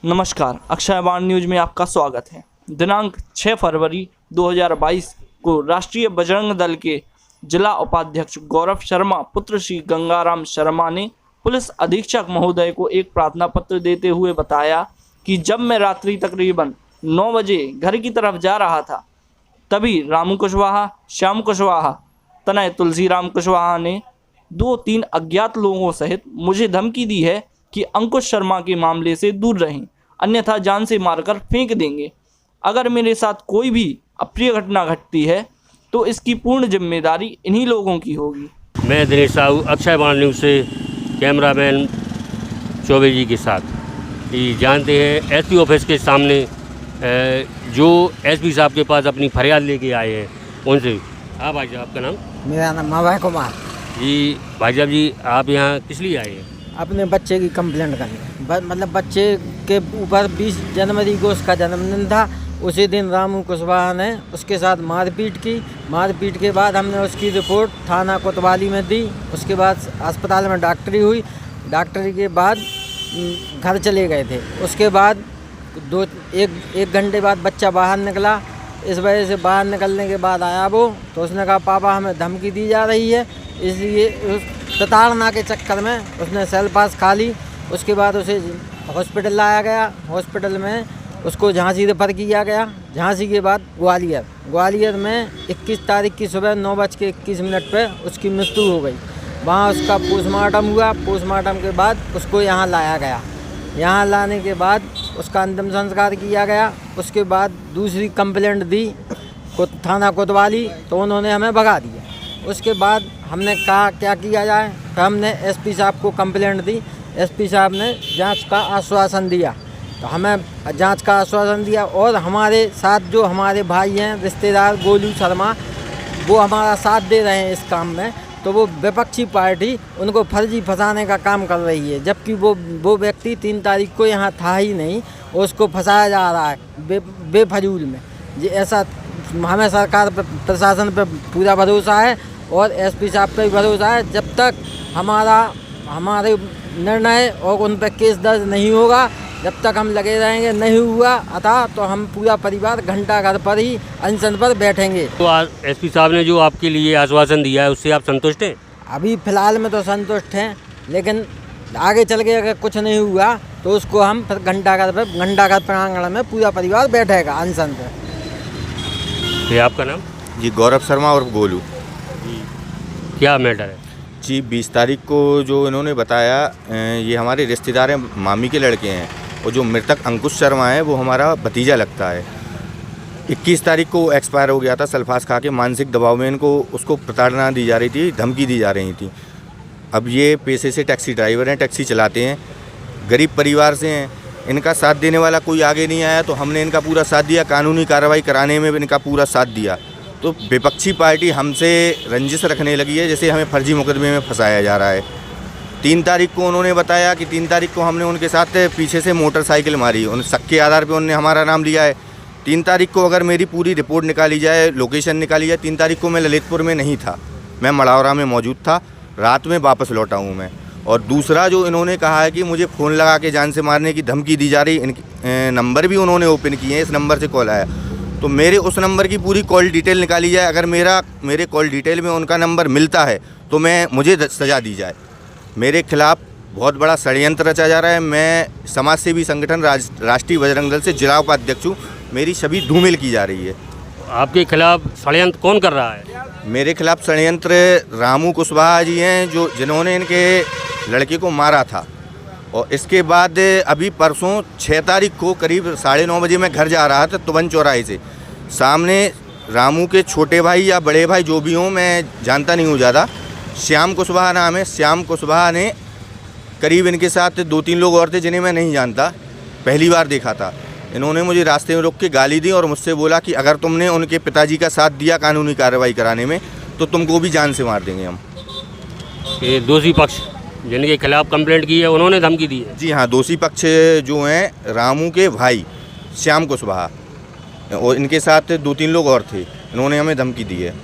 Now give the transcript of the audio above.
नमस्कार, अक्षय वाणी न्यूज में आपका स्वागत है। दिनांक 6 फरवरी 2022 को राष्ट्रीय बजरंग दल के जिला उपाध्यक्ष गौरव शर्मा पुत्र श्री गंगाराम शर्मा ने पुलिस अधीक्षक महोदय को एक प्रार्थना पत्र देते हुए बताया कि जब मैं रात्रि तकरीबन 9 बजे घर की तरफ जा रहा था, तभी रामू कुशवाहा, श्याम कुशवाहा तनय तुलसीराम कुशवाहा ने 2-3 अज्ञात लोगों सहित मुझे धमकी दी है कि अंकुश शर्मा के मामले से दूर रहें, अन्यथा जान से मारकर फेंक देंगे। अगर मेरे साथ कोई भी अप्रिय घटना घटती है तो इसकी पूर्ण जिम्मेदारी इन्हीं लोगों की होगी। मैं दिनेश साहू, अक्षय वाणी न्यूज़ से कैमरामैन चौबे जी के साथ। ये जानते हैं एसपी ऑफिस के सामने जो एसपी साहब के पास अपनी फरियाद लेके आए हैं उनसे। हाँ भाई साहब, आपका नाम? मेरा नाम अभय कुमार जी। भाई साहब जी, आप यहाँ किस लिए आए हैं? अपने बच्चे की कंप्लेंट करने, मतलब बच्चे के ऊपर 20 जनवरी को उसका जन्मदिन था। उसी दिन रामू कुशवाहा ने उसके साथ मारपीट की। मारपीट के बाद हमने उसकी रिपोर्ट थाना कोतवाली में दी। उसके बाद अस्पताल में डॉक्टरी हुई। डॉक्टरी के बाद घर चले गए थे। उसके बाद एक घंटे बाद बच्चा बाहर निकला। इस वजह से बाहर निकलने के बाद आया वो, तो उसने कहा पापा हमें धमकी दी जा रही है, इसलिए प्रताड़ना के चक्कर में उसने सेल पास खा ली। उसके बाद उसे हॉस्पिटल लाया गया। हॉस्पिटल में उसको झांसी रेफर किया गया। झांसी के बाद ग्वालियर में 21 तारीख की सुबह 9:21 पे उसकी मृत्यु हो गई। वहाँ उसका पोस्टमार्टम हुआ। पोस्टमार्टम के बाद उसको यहाँ लाया गया। यहाँ लाने के बाद उसका अंतिम संस्कार किया गया। उसके बाद दूसरी कंप्लेंट दी थाना कोतवाली, तो उन्होंने हमें भगा दिया। उसके बाद हमने कहा क्या किया जाए, तो हमने एसपी साहब को कंप्लेंट दी। एसपी साहब ने जांच का आश्वासन दिया, तो हमें जांच का आश्वासन दिया। और हमारे साथ जो हमारे भाई हैं रिश्तेदार गोलू शर्मा, वो हमारा साथ दे रहे हैं इस काम में। तो वो विपक्षी पार्टी उनको फर्जी फंसाने का काम कर रही है, जबकि वो व्यक्ति 3 तारीख को यहाँ था ही नहीं। उसको फंसाया जा रहा है बेफजूल में। ये ऐसा हमें सरकार पर, प्रशासन पर पूरा भरोसा है और एसपी साहब पर भी भरोसा है। जब तक हमारे निर्णय और उन पर केस दर्ज नहीं होगा, जब तक हम लगे रहेंगे। नहीं हुआ अतः तो हम पूरा परिवार घंटाघर पर ही अनशन पर बैठेंगे। तो एसपी साहब ने जो आपके लिए आश्वासन दिया है उससे आप संतुष्ट हैं? अभी फ़िलहाल में तो संतुष्ट हैं, लेकिन आगे चल के अगर कुछ नहीं हुआ तो उसको हम फिर घंटाघर प्रांगण में पूरा परिवार बैठेगा अनशन पर। ये आपका नाम? जी, गौरव शर्मा और गोलू जी। क्या मैटर है? जी, 20 तारीख को जो इन्होंने बताया, ये हमारे रिश्तेदार हैं, मामी के लड़के हैं। और जो मृतक अंकुश शर्मा है वो हमारा भतीजा लगता है। 21 तारीख को एक्सपायर हो गया था सल्फास खा के। मानसिक दबाव में उसको प्रताड़ना दी जा रही थी, धमकी दी जा रही थी। अब ये पेशे से टैक्सी ड्राइवर हैं, टैक्सी चलाते हैं, गरीब परिवार से हैं। इनका साथ देने वाला कोई आगे नहीं आया, तो हमने इनका पूरा साथ दिया। कानूनी कार्रवाई कराने में इनका पूरा साथ दिया। तो विपक्षी पार्टी हमसे रंजिश रखने लगी है, जैसे हमें फर्जी मुकदमे में फंसाया जा रहा है। 3 तारीख को उन्होंने बताया कि 3 तारीख को हमने उनके साथ पीछे से मोटरसाइकिल मारी। उन शक के आधार पे उन्होंने हमारा नाम लिया है। 3 तारीख को अगर मेरी पूरी रिपोर्ट निकाली जाए, लोकेशन निकाली जाए, 3 तारीख को मैं ललितपुर में नहीं था, मैं मढ़ौरा में मौजूद था। रात में वापस लौटा हूँ मैं। और दूसरा जो इन्होंने कहा है कि मुझे फ़ोन लगा के जान से मारने की धमकी दी जा रही, नंबर भी उन्होंने ओपन किए हैं। इस नंबर से कॉल आया, तो मेरे उस नंबर की पूरी कॉल डिटेल निकाली जाए। अगर मेरे कॉल डिटेल में उनका नंबर मिलता है तो मुझे सज़ा दी जाए। मेरे खिलाफ़ बहुत बड़ा षड्यंत्र रचा जा रहा है। मैं समाज सेवी संगठन राष्ट्रीय बजरंग दल से जिला उपाध्यक्ष हूँ। मेरी छवि धूमिल की जा रही है। आपके खिलाफ षड्यंत्र कौन कर रहा है? मेरे खिलाफ षड्यंत्र रामू कुशवाहा जी हैं, जिन्होंने इनके लड़के को मारा था। और इसके बाद अभी परसों 6 तारीख को करीब 9:30 बजे मैं घर जा रहा था तुबन चौराहे से। सामने रामू के छोटे भाई या बड़े भाई जो भी हों, मैं जानता नहीं हूँ ज़्यादा, श्याम कुशवाहा नाम है। श्याम कुशवाहा ने करीब इनके साथ 2-3 लोग और थे जिन्हें मैं नहीं जानता, पहली बार देखा था। इन्होंने मुझे रास्ते में रोक के गाली दी और मुझसे बोला कि अगर तुमने उनके पिताजी का साथ दिया कानूनी कार्रवाई कराने में तो तुमको भी जान से मार देंगे हम। ये दोषी पक्ष जिनके खिलाफ कंप्लेंट की है उन्होंने धमकी दी है? जी हाँ, दोषी पक्ष जो हैं रामू के भाई श्याम कुशवाहा और इनके साथ 2-3 लोग और थे, इन्होंने हमें धमकी दी है।